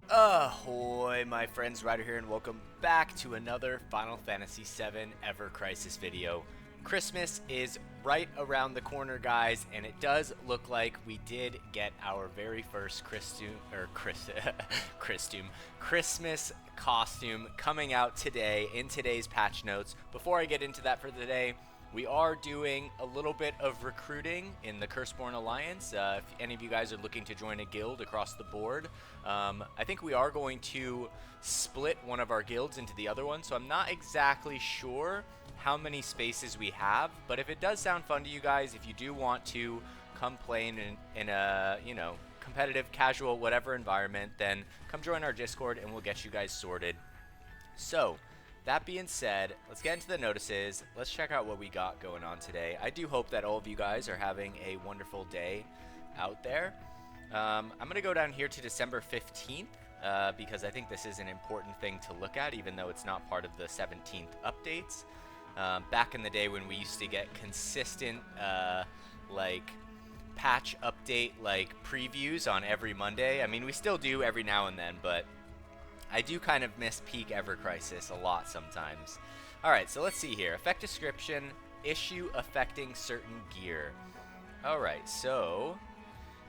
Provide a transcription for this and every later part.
Ahoy, my friends, Ryder here, and welcome back to another Final Fantasy VII Ever Crisis video. Christmas is right around the corner, guys, and it does look like we did get our very first Christmas costume coming out today in today's patch notes. Before I get into that for today, we are doing a little bit of recruiting in the Curseborn Alliance. If any of you guys are looking to join a guild across the board, I think we are going to split one of our guilds into the other one, so I'm not exactly sure how many spaces we have, but if it does sound fun to you guys, if you do want to come play in a, competitive, casual, whatever environment, then come join our Discord and we'll get you guys sorted. So, that being said, let's get into the notices. Let's check out what we got going on today. I do hope that all of you guys are having a wonderful day out there. I'm going to go down here to December 15th because I think this is an important thing to look at, even though it's not part of the 17th updates. Back in the day when we used to get consistent patch update previews on every Monday. I mean, we still do every now and then, but I do kind of miss peak Ever Crisis a lot sometimes. Alright, so let's see here. Effect description, issue affecting certain gear. Alright, so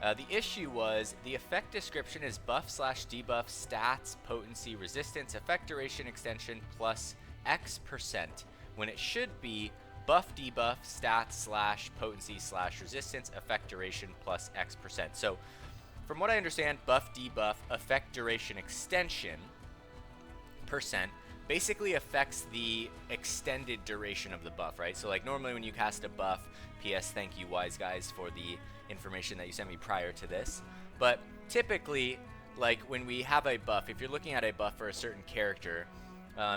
the issue was the effect description is buff/debuff stats, potency, resistance, effect duration extension plus X%, when it should be buff debuff stats / potency / resistance, effect duration plus X%. So from what I understand, buff debuff effect duration extension percent basically affects the extended duration of the buff, right? So like normally when you cast a buff, PS thank you wise guys for the information that you sent me prior to this, but typically like when we have a buff, if you're looking at a buff for a certain character,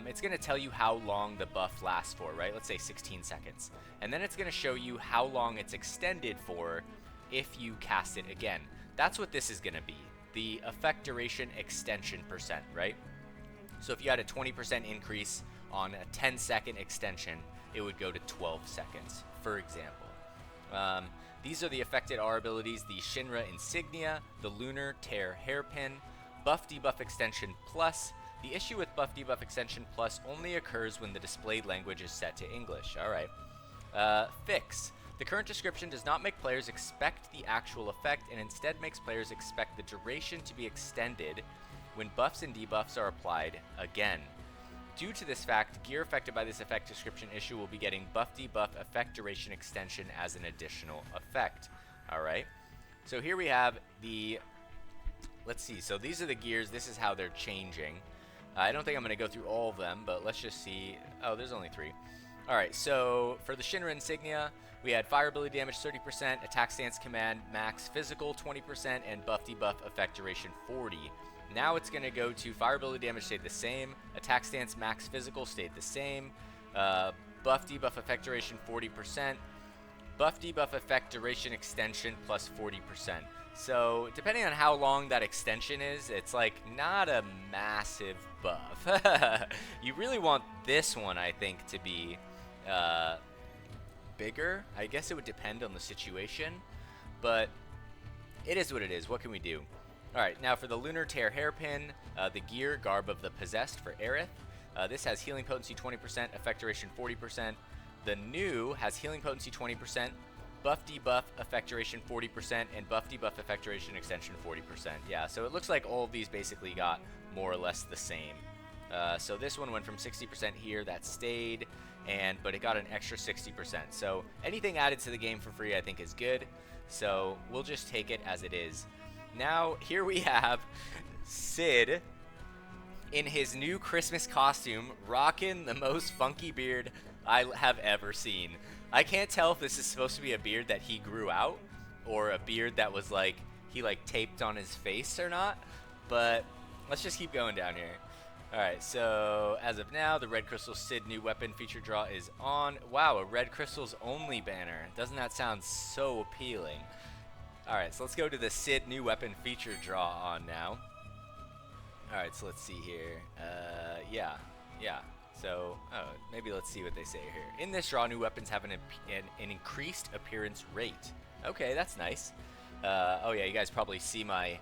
it's going to tell you how long the buff lasts for, right? Let's say 16 seconds. And then it's going to show you how long it's extended for if you cast it again. That's what this is going to be, the effect duration extension percent, right? So if you had a 20% increase on a 10-second extension, it would go to 12 seconds, for example. These are the affected R abilities, the Shinra Insignia, the Lunar Tear Hairpin, Buff Debuff Extension Plus. The issue with Buff Debuff Extension Plus only occurs when the displayed language is set to English. Alright. Fix. The current description does not make players expect the actual effect and instead makes players expect the duration to be extended when buffs and debuffs are applied again. Due to this fact, gear affected by this effect description issue will be getting buff debuff effect duration extension as an additional effect. Alright, so here we have the, let's see, so these are the gears, this is how they're changing. I don't think I'm going to go through all of them, but let's just see. Oh, there's only 3. Alright, so for the Shinra Insignia, we had fire ability damage 30%, attack stance command max physical 20%, and buff debuff effect duration 40. Now it's going to go to fire ability damage stayed the same, attack stance max physical stayed the same, buff debuff effect duration 40%, buff debuff effect duration extension plus 40%. So depending on how long that extension is, it's like not a massive buff. You really want this one, I think, to be bigger. I guess it would depend on the situation, but it is what it is. What can we do? Alright, now for the Lunar Tear Hairpin, the gear, Garb of the Possessed for Aerith. This has healing potency 20%, effect duration 40%. The new has healing potency 20%, buff debuff effect duration 40%, and buff debuff effect duration extension 40%. Yeah, so it looks like all of these basically got more or less the same. So this one went from 60% here, that stayed, but it got an extra 60%. So anything added to the game for free I think is good, so we'll just take it as it is. Now, here we have Sid in his new Christmas costume, rocking the most funky beard I have ever seen. I can't tell if this is supposed to be a beard that he grew out or a beard that was he taped on his face or not, but let's just keep going down here. Alright, so as of now, the Red Crystal Sid new weapon feature draw is on. Wow, a Red Crystals only banner. Doesn't that sound so appealing? Alright, so let's go to the Sid new weapon feature draw on now. Alright, so let's see here. Yeah. So, maybe let's see what they say here. In this draw, new weapons have an increased appearance rate. Okay, that's nice. Oh yeah, you guys probably see my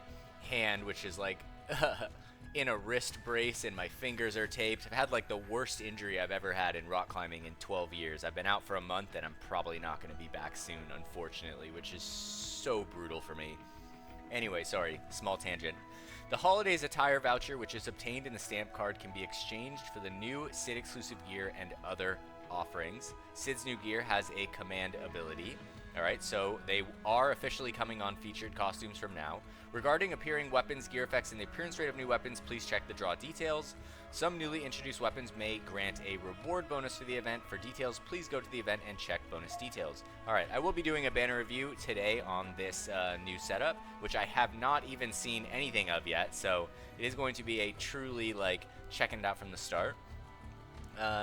hand, which is like in a wrist brace, and my fingers are taped. I've had like the worst injury I've ever had in rock climbing in 12 years. I've been out for a month, and I'm probably not going to be back soon, unfortunately, which is so brutal for me. Anyway, sorry, small tangent. The Holidays attire voucher, which is obtained in the stamp card, can be exchanged for the new Sid exclusive gear and other offerings. Sid's new gear has a command ability. Alright, so they are officially coming on featured costumes from now. Regarding appearing weapons, gear effects, and the appearance rate of new weapons, please check the draw details. Some newly introduced weapons may grant a reward bonus for the event. For details, please go to the event and check bonus details. Alright, I will be doing a banner review today on this new setup, which I have not even seen anything of yet, so it is going to be a truly, like, checking it out from the start.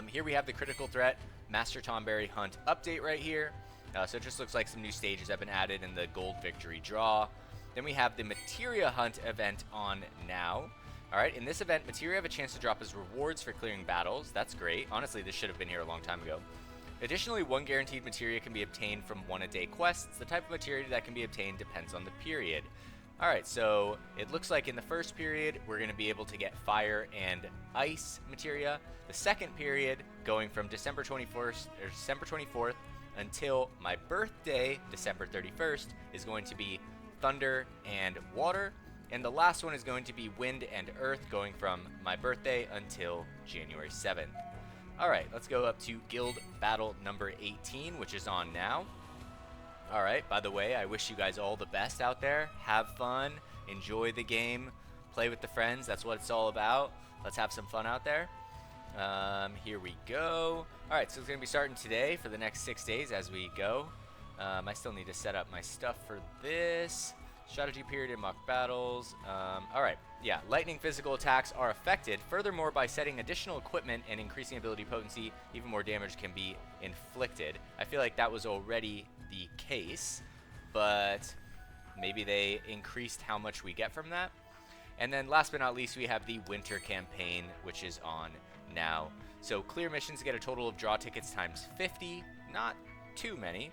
Here we have the Critical Threat Master Tomberry Hunt update right here. So it just looks like some new stages have been added in the Gold Victory draw. Then we have the Materia Hunt event on now. Alright, in this event, Materia have a chance to drop as rewards for clearing battles. That's great. Honestly, this should have been here a long time ago. Additionally, one guaranteed materia can be obtained from one-a-day quests. The type of materia that can be obtained depends on the period. Alright, so it looks like in the first period, we're going to be able to get fire and ice materia. The second period, going from December 24th until my birthday, December 31st, is going to be thunder and water. And the last one is going to be wind and earth, going from my birthday until January 7th. Alright, let's go up to Guild Battle number 18, which is on now. Alright, by the way, I wish you guys all the best out there. Have fun, enjoy the game, play with the friends, that's what it's all about. Let's have some fun out there. Here we go. Alright, so it's going to be starting today for the next 6 days as we go. I still need to set up my stuff for this. Strategy period in mock battles. Alright, yeah, lightning physical attacks are affected. Furthermore, by setting additional equipment and increasing ability potency, even more damage can be inflicted. I feel like that was already the case, but maybe they increased how much we get from that. And then last but not least, we have the winter campaign, which is on now. So clear missions get a total of draw tickets times 50. Not too many,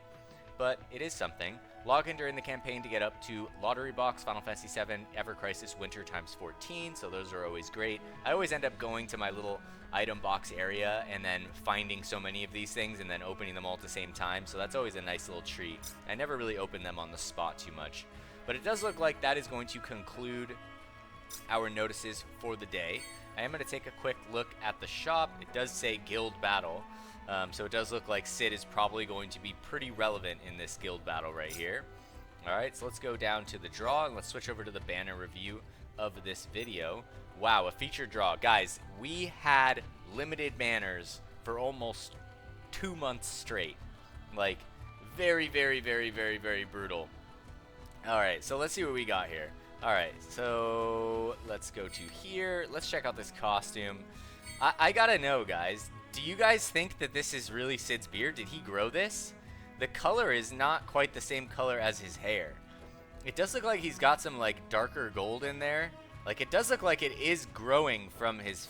but it is something. Log in during the campaign to get up to Lottery Box, Final Fantasy 7, Ever Crisis Winter times 14, so those are always great. I always end up going to my little item box area and then finding so many of these things and then opening them all at the same time, so that's always a nice little treat. I never really open them on the spot too much. But it does look like that is going to conclude our notices for the day. I am going to take a quick look at the shop. It does say Guild Battle. So it does look like Sid is probably going to be pretty relevant in this guild battle right here. Alright, so let's go down to the draw and let's switch over to the banner review of this video. Wow, a featured draw. Guys, we had limited banners for almost 2 months straight. Like, very, very, very, very, very brutal. Alright, so let's see what we got here. Alright, so let's go to here. Let's check out this costume. I gotta know, guys. Do you guys think that this is really Sid's beard? Did he grow this? The color is not quite the same color as his hair. It does look like he's got some like darker gold in there. Like it does look like it is growing from his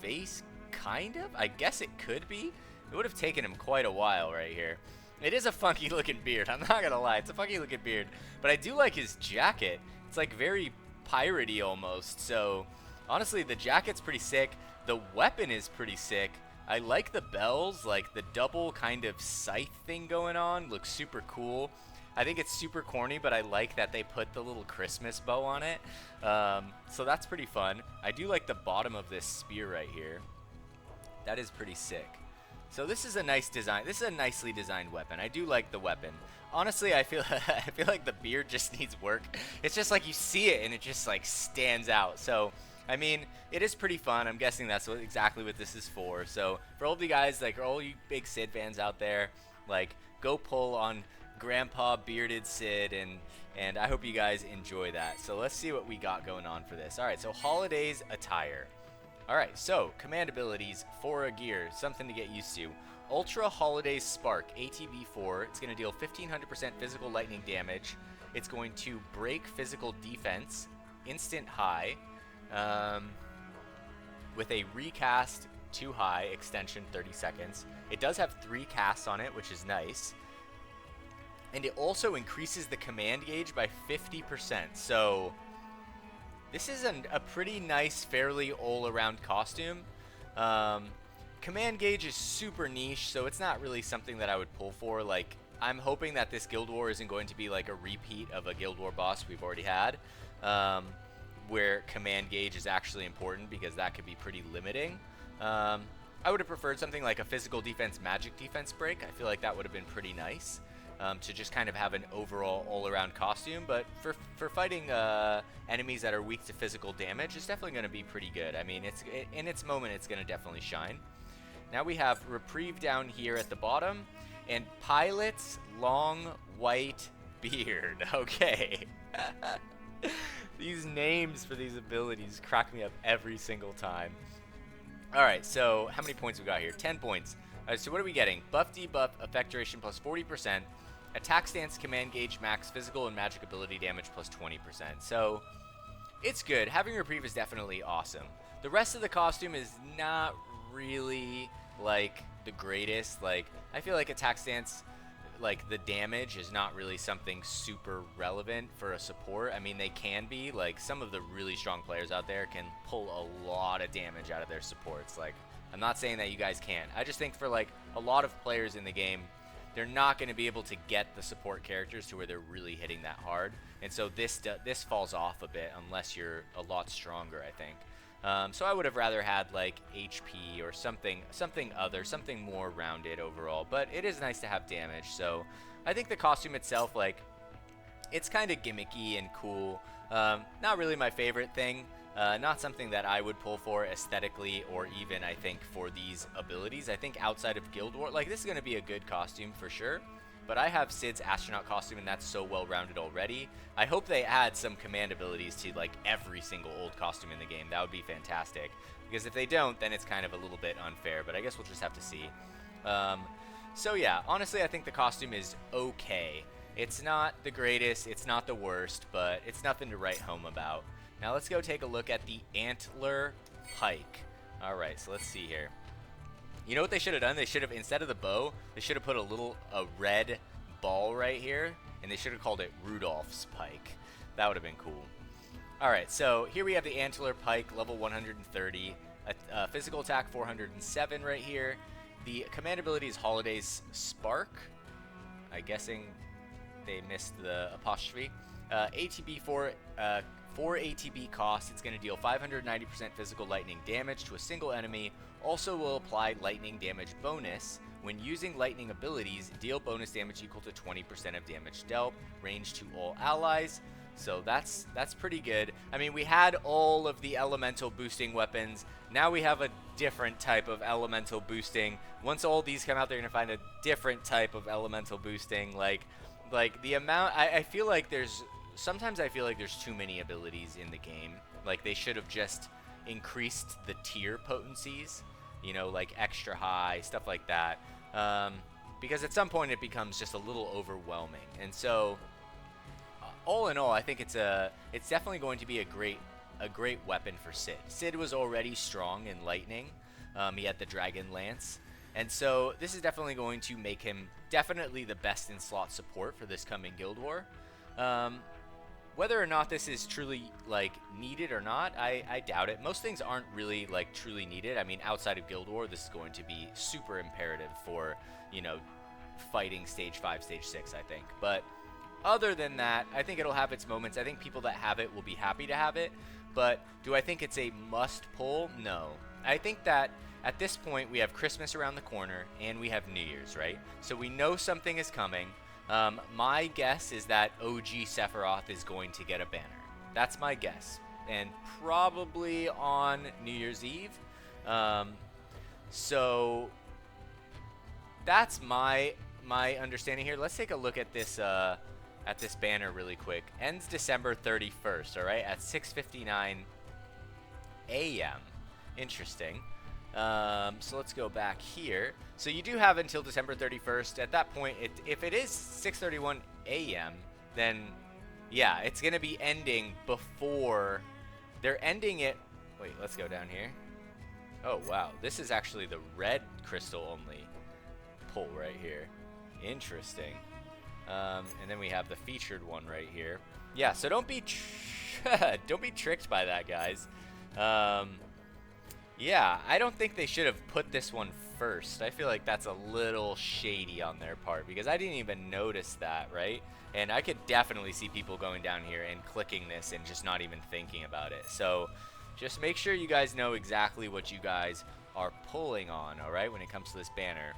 face, kind of? I guess it could be. It would have taken him quite a while right here. It is a funky looking beard, I'm not gonna lie. It's a funky looking beard. But I do like his jacket. It's like very piratey almost. So honestly, the jacket's pretty sick. The weapon is pretty sick. I like the bells, like the double kind of scythe thing going on. Looks super cool. I think it's super corny, but I like that they put the little Christmas bow on it. So that's pretty fun. I do like the bottom of this spear right here. That is pretty sick. So this is a nice design. This is a nicely designed weapon. I do like the weapon. Honestly, I feel like the beard just needs work. It's just like you see it and it just like stands out. So I mean, it is pretty fun. I'm guessing that's exactly what this is for. So for all of you guys, like all you big Sid fans out there, like go pull on Grandpa Bearded Sid, and I hope you guys enjoy that. So let's see what we got going on for this. All right, so holidays attire. All right, so command abilities for a gear, something to get used to. Ultra Holidays Spark, ATB4. It's going to deal 1500% physical lightning damage. It's going to break physical defense, instant high. With a recast 2 high extension 30 seconds. It does have 3 casts on it, which is nice. And it also increases the command gauge by 50%. So This is a pretty nice, fairly all-around costume. Um, Command gauge is super niche, so it's not really something that I would pull for. Like, I'm hoping that this Guild War isn't going to be like a repeat of a Guild War boss we've already had, where command gauge is actually important, because that could be pretty limiting. I would have preferred something like a physical defense, magic defense break. I feel like that would have been pretty nice. To just kind of have an overall all-around costume, but for fighting enemies that are weak to physical damage, it's definitely going to be pretty good. I mean, in its moment, it's going to definitely shine. Now we have Reprieve down here at the bottom, and Pilot's long white beard. Okay. These names for these abilities crack me up every single time. Alright, so how many points we got here? 10 points. Alright, so what are we getting? Buff, debuff, effect duration plus 40%. Attack stance, command gauge, max physical and magic ability damage plus 20%. So, it's good. Having Reprieve is definitely awesome. The rest of the costume is not really, like, the greatest. Like, I feel like attack stance, like, the damage is not really something super relevant for a support. I mean, they can be. Like, some of the really strong players out there can pull a lot of damage out of their supports. Like, I'm not saying that you guys can't. I just think for, like, a lot of players in the game, they're not going to be able to get the support characters to where they're really hitting that hard. And so this falls off a bit unless you're a lot stronger, I think. So I would have rather had like HP or something more rounded overall. But it is nice to have damage. So I think the costume itself, like, it's kind of gimmicky and cool. Not really my favorite thing. Not something that I would pull for aesthetically, or even, I think, for these abilities. I think outside of Guild War, like, this is going to be a good costume for sure. But I have Sid's astronaut costume, and that's so well-rounded already. I hope they add some command abilities to, like, every single old costume in the game. That would be fantastic. Because if they don't, then it's kind of a little bit unfair. But I guess we'll just have to see. So yeah, honestly, I think the costume is okay. It's not the greatest, it's not the worst, but it's nothing to write home about. Now let's go take a look at the Antler Pike. Alright, so let's see here. You know what they should have done? They should have, instead of the bow, they should have put a red ball right here, and they should have called it Rudolph's Pike. That would have been cool. Alright, so here we have the Antler Pike, level 130. Physical attack 407 right here. The command ability is Holiday's Spark. I'm guessing they missed the apostrophe. ATB 4 ATB cost, it's going to deal 590% physical lightning damage to a single enemy. Also will apply lightning damage bonus. When using lightning abilities, deal bonus damage equal to 20% of damage dealt. Range to all allies. So that's pretty good. I mean, we had all of the elemental boosting weapons. Now we have a different type of elemental boosting. Once all these come out, they're going to find a different type of elemental boosting. Like the amount, I feel like sometimes I feel like there's too many abilities in the game. Like, they should have just increased the tier potencies, you know, like extra high, stuff like that. Because at some point it becomes just a little overwhelming. And so, all in all, I think it's definitely going to be a great weapon for Sid. Sid was already strong in lightning. He had the Dragon Lance. And so this is definitely going to make him definitely the best in slot support for this coming Guild War. Whether or not this is truly, like, needed or not, I doubt it. Most things aren't really, like, truly needed. I mean, outside of Guild War, this is going to be super imperative for, you know, fighting Stage 5, Stage 6, I think. But other than that, I think it'll have its moments. I think people that have it will be happy to have it. But do I think it's a must-pull? No. I think that at this point, we have Christmas around the corner, and we have New Year's, right? So we know something is coming. My guess is that OG Sephiroth is going to get a banner. That's my guess. And probably on New Year's Eve. So that's my understanding here. Let's take a look at this banner really quick. Ends December 31st, all right, at 6:59 a.m. Interesting. So let's go back here. So you do have until December 31st. At that point, if it is 6:31 a.m., then yeah, it's going to be ending before they're ending it. Wait, let's go down here. Oh, wow. This is actually the red crystal only pull right here. Interesting. And then we have the featured one right here. Yeah, so don't be don't be tricked by that, guys. Yeah, I don't think they should have put this one first. I feel like that's a little shady on their part because I didn't even notice that, right? And I could definitely see people going down here and clicking this and just not even thinking about it. So just make sure you guys know exactly what you guys are pulling on, all right, when it comes to this banner.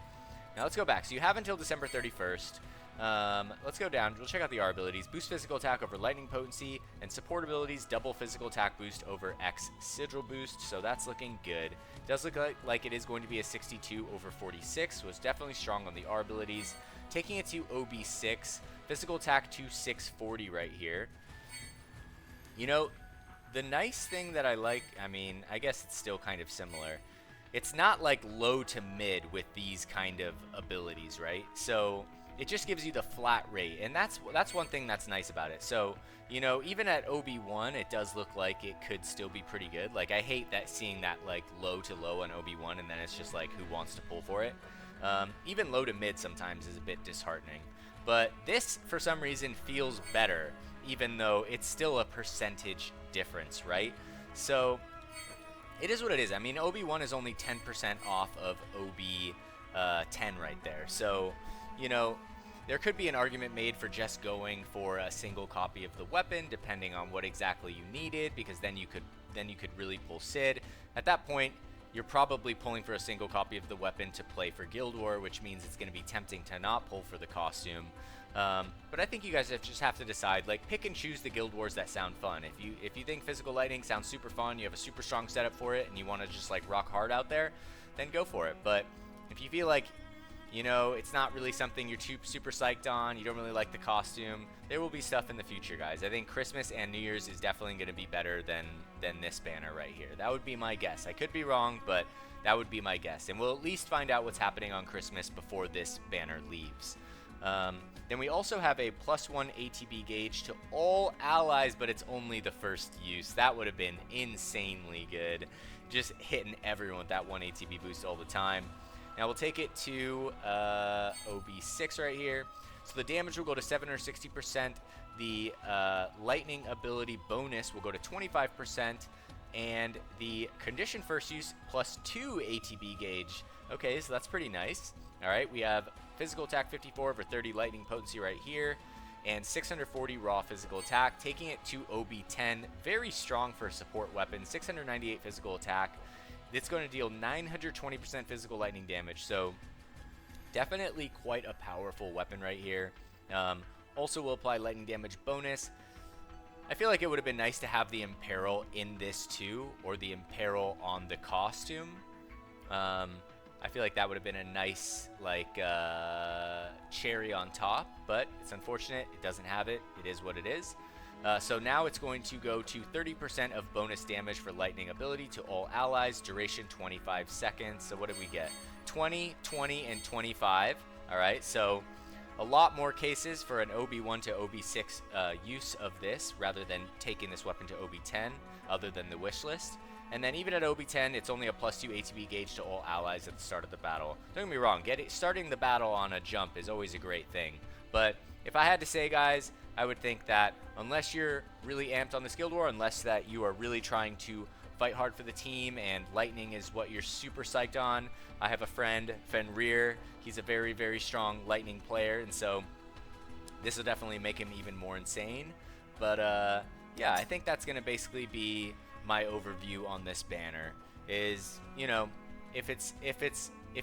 Now let's go back. So you have until December 31st. Let's go down. We'll check out the R abilities. Boost physical attack over lightning potency, and support abilities double physical attack boost over X sigil boost. So that's looking good. It does look like it is going to be a 62 over 46, so it's definitely strong on the R abilities. Taking it to OB6, physical attack to 640 right here. You know, the nice thing that I like, I mean, I guess it's still kind of similar. It's not like low to mid with these kind of abilities, right? So it just gives you the flat rate, and that's one thing that's nice about it. So, you know, even at OB1, it does look like it could still be pretty good. Like, I hate that seeing that, like, low to low on OB1, and then it's just like, who wants to pull for it? Even low to mid sometimes is a bit disheartening. But this, for some reason, feels better, even though it's still a percentage difference, right? So it is what it is. I mean, OB1 is only 10% off of OB10 right there. So, you know, there could be an argument made for just going for a single copy of the weapon, depending on what exactly you needed, because then you could really pull Sid. At that point, you're probably pulling for a single copy of the weapon to play for Guild War, which means it's going to be tempting to not pull for the costume. But I think you guys just have to decide, like, pick and choose the Guild Wars that sound fun. If you think physical lightning sounds super fun, you have a super strong setup for it, and you want to just like rock hard out there, then go for it. But if you feel like, you know, it's not really something you're super psyched on, you don't really like the costume, there will be stuff in the future, guys. I think Christmas and New Year's is definitely going to be better than this banner right here. That would be my guess. I could be wrong, but that would be my guess. And we'll at least find out what's happening on Christmas before this banner leaves. Then we also have a +1 ATB gauge to all allies, but it's only the first use. That would have been insanely good. Just hitting everyone with that 1 ATB boost all the time. Now we'll take it to OB6 right here. So the damage will go to 760%. The lightning ability bonus will go to 25%. And the condition first use +2 ATB gauge. Okay, so that's pretty nice. All right, we have physical attack 54 over 30 lightning potency right here. And 640 raw physical attack, taking it to OB10. Very strong for a support weapon. 698 physical attack. It's going to deal 920% physical lightning damage, so definitely quite a powerful weapon right here. Also will apply lightning damage bonus. I feel like it would have been nice to have the Imperil in this too, or the Imperil on the costume. I feel like that would have been a nice, like, cherry on top, but it's unfortunate it doesn't have it. It is what it is. So now it's going to go to 30% of bonus damage for lightning ability to all allies, duration 25 seconds. So what did we get? 20, 20, and 25. All right, so a lot more cases for an OB1 to OB6 use of this rather than taking this weapon to OB10 other than the wish list. And then even at OB10, it's only a +2 ATB gauge to all allies at the start of the battle. Don't get me wrong, starting the battle on a jump is always a great thing. But if I had to say, guys, I would think that unless you're really amped on this Guild War, unless that you are really trying to fight hard for the team and lightning is what you're super psyched on. I have a friend, Fenrir. He's a very, very strong lightning player, and so this will definitely make him even more insane. But yeah, I think that's going to basically be my overview on this banner. Is, you know, if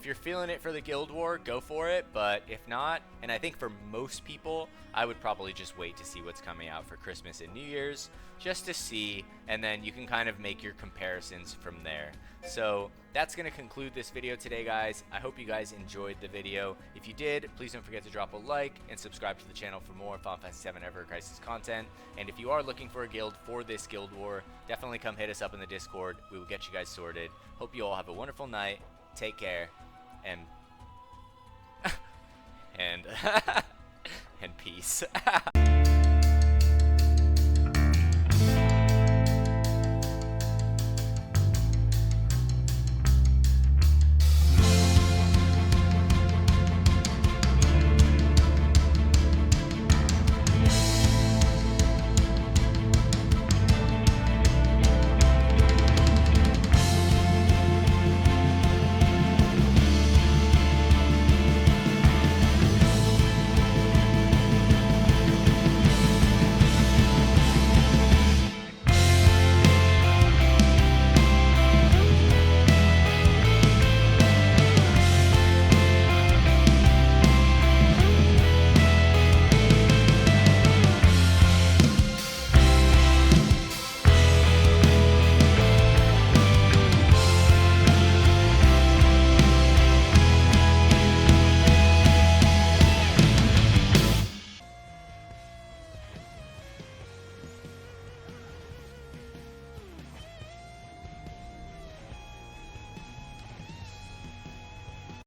you're feeling it for the Guild War, go for it, but if not, and I think for most people, I would probably just wait to see what's coming out for Christmas and New Year's, just to see, and then you can kind of make your comparisons from there. So that's going to conclude this video today, guys. I hope you guys enjoyed the video. If you did, please don't forget to drop a like and subscribe to the channel for more Final Fantasy VII Ever Crisis content. And if you are looking for a guild for this Guild War, definitely come hit us up in the Discord. We will get you guys sorted. Hope you all have a wonderful night. Take care, and and peace.